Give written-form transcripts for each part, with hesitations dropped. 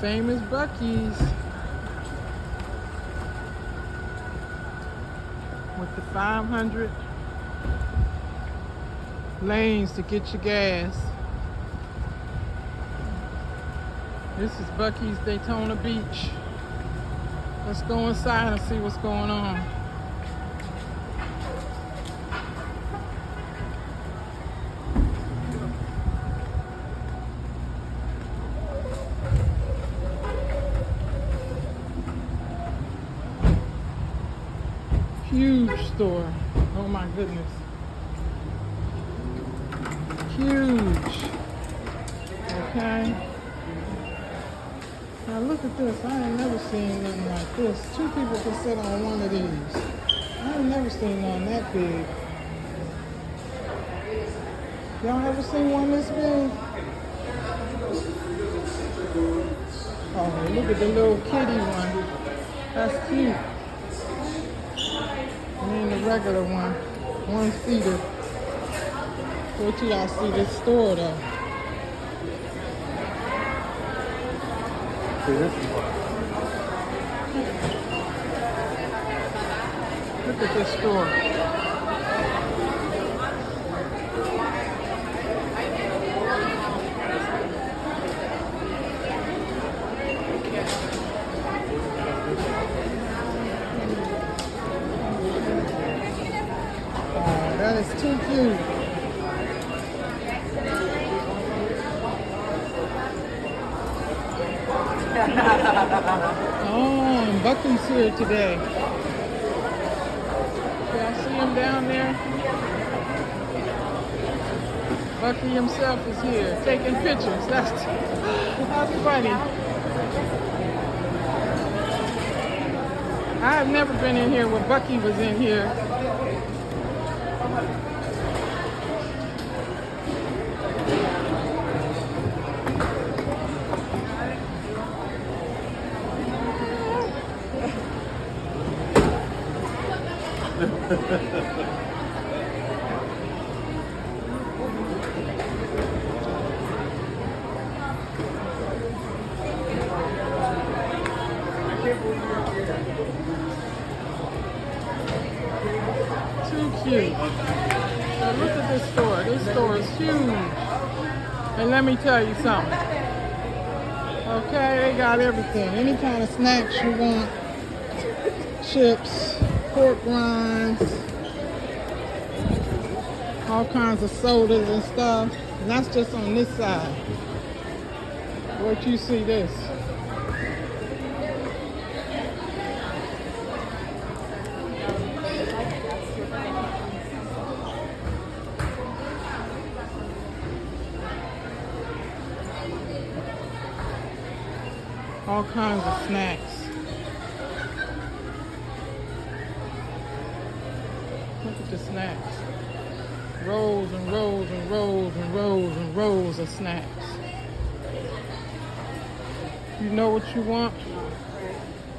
famous Buc-ee's with the 500 lanes to get your gas. This is Buc-ee's Daytona Beach. Let's go inside and see what's going on. Huge store. Oh my goodness. Huge. Okay. Now look at this. I ain't never seen nothing like this. 2 people can sit on one of these. I ain't never seen one that big. Y'all ever seen one this big? Oh, look at the little kitty one. That's cute. And then the regular one. 1-seater. Wait till y'all see this store though. Look at this store. Oh, that is too cute. Oh, and Bucky's here today. Y'all see him down there? Bucky himself is here taking pictures. That's funny. I have never been in here when Bucky was in here. Too cute. Now look at this store. This store is huge. And let me tell you something. Okay, they got everything. Any kind of snacks you want. Chips, pork rinds, all kinds of sodas and stuff. And that's just on this side. Wait till you see this. All kinds of snacks. Look at the snacks. Rows and rows and rows and rows and rows of snacks. You know what you want?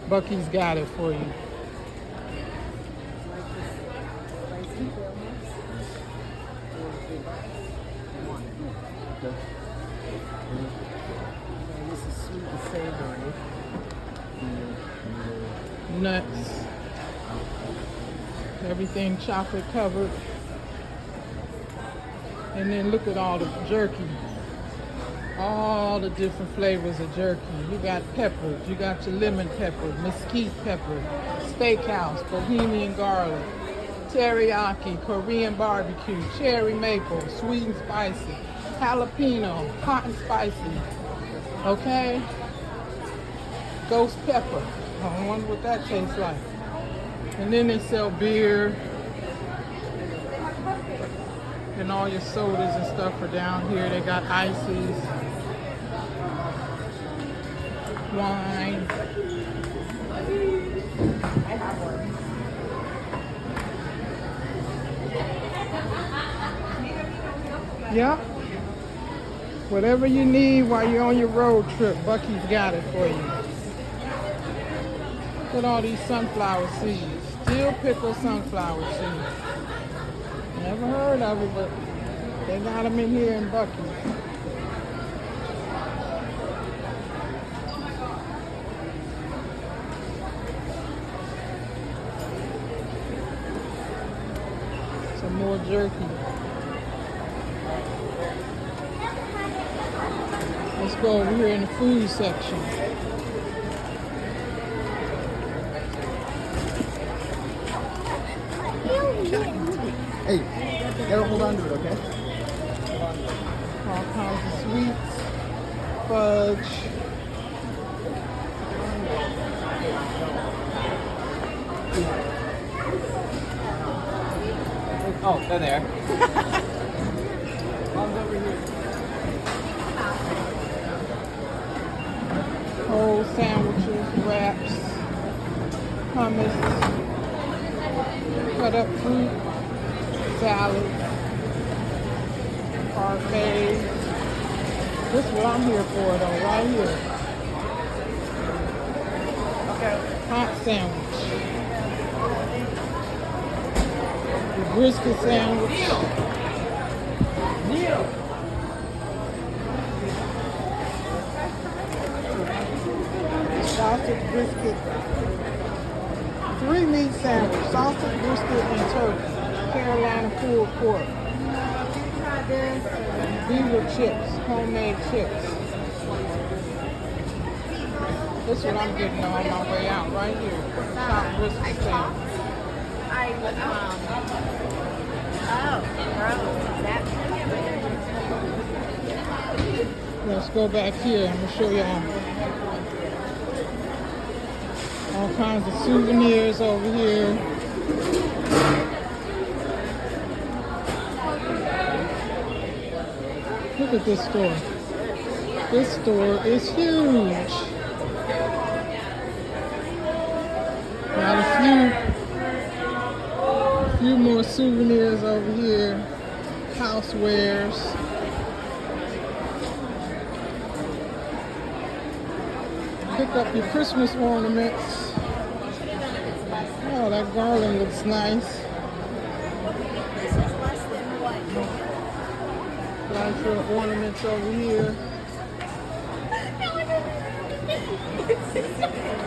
Bucky's got it for you. This is sweet and savory. Nuts. Everything chocolate covered. And then look at all the jerky. All the different flavors of jerky. You got peppers. You got your lemon pepper, mesquite pepper, steakhouse, bohemian garlic, teriyaki, Korean barbecue, cherry maple, sweet and spicy, jalapeno, hot and spicy. Okay? Ghost pepper. I wonder what that tastes like. And then they sell beer. And all your sodas and stuff are down here. They got ices, wine. Yep. Whatever you need while you're on your road trip, Bucky's got it for you. Look at all these sunflower seeds. Dill pickle sunflower seeds. Never heard of it, but they got them in here in Bucky's. more jerky. Let's go over here in the food section. Hey, you gotta hold on to it, okay? All kinds of sweets, fudge. Oh, they're there. Mom's over here. Whole sandwiches, wraps, hummus, cut up fruit, salad, parfaits. This is what I'm here for though, right here. Okay. Hot sandwich. The brisket sandwich. Sausage brisket. 3 meat sandwich. Sausage brisket and turkey. Carolina pulled pork. Beaver chips. Homemade chips. This is what I'm getting on my way out right here. Chopped brisket sandwich. Let's go back here. I'm gonna show y'all all kinds of souvenirs over here. Look at this store. This store is huge. Got a few more souvenirs over here. Housewares. Pick up your Christmas ornaments. Oh, that garland looks nice. Nice little ornaments over here.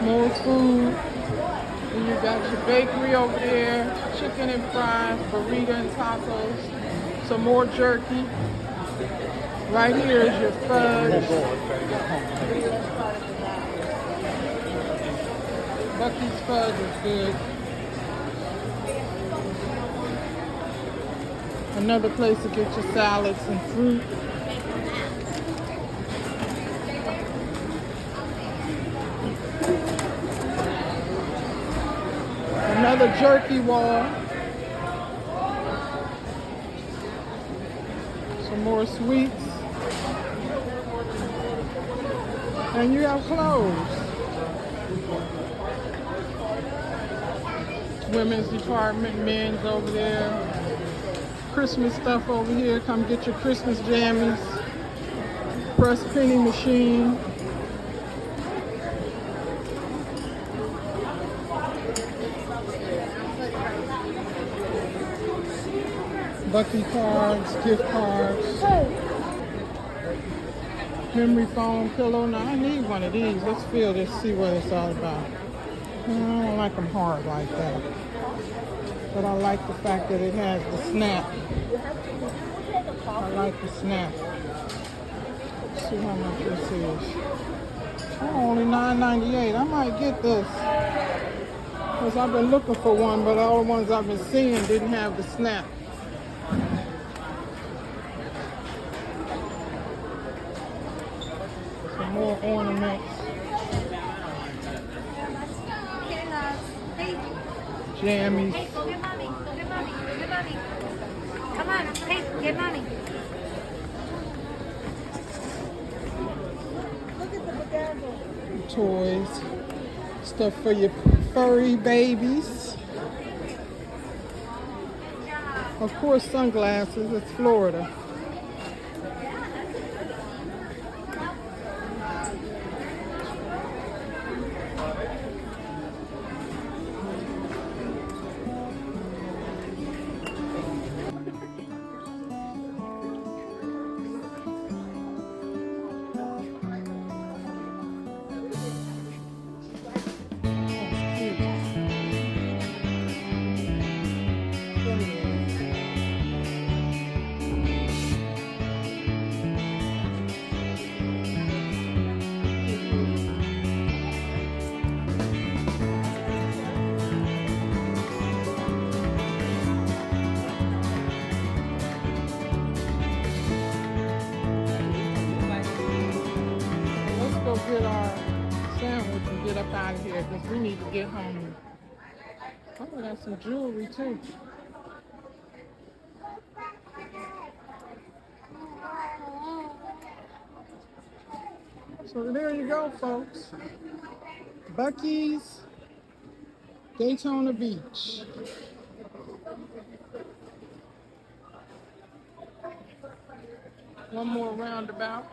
More food. And you got your bakery over there. Chicken and fries, burrito and tacos. Some more jerky. Right here is your fudge. Bucky's fudge is good. Another place to get your salads and fruit. Another jerky wall. Some more sweets. And you have clothes. Women's department, men's over there. Christmas stuff over here. Come get your Christmas jammies. Press penny machine. Bucky cards, gift cards. Memory foam pillow. Now I need one of these. Let's feel this, see what it's all about. I don't like them hard like that. But I like the fact that it has the snap. I like the snap. Let's see how much this is. Oh, only $9.98. I might get this. Because I've been looking for one, but all the ones I've been seeing didn't have the snap. Some more ornaments. Jammies. Hey, go get mommy. Go get mommy. Go get mommy. Come on. Hey, get mommy. Look at the bedazzle. Toys. Stuff for your furry babies. Of course, sunglasses. It's Florida. up out of here because we need to get home. Oh, we got some jewelry too. So there you go, folks. Buc-ee's, Daytona Beach. One more roundabout.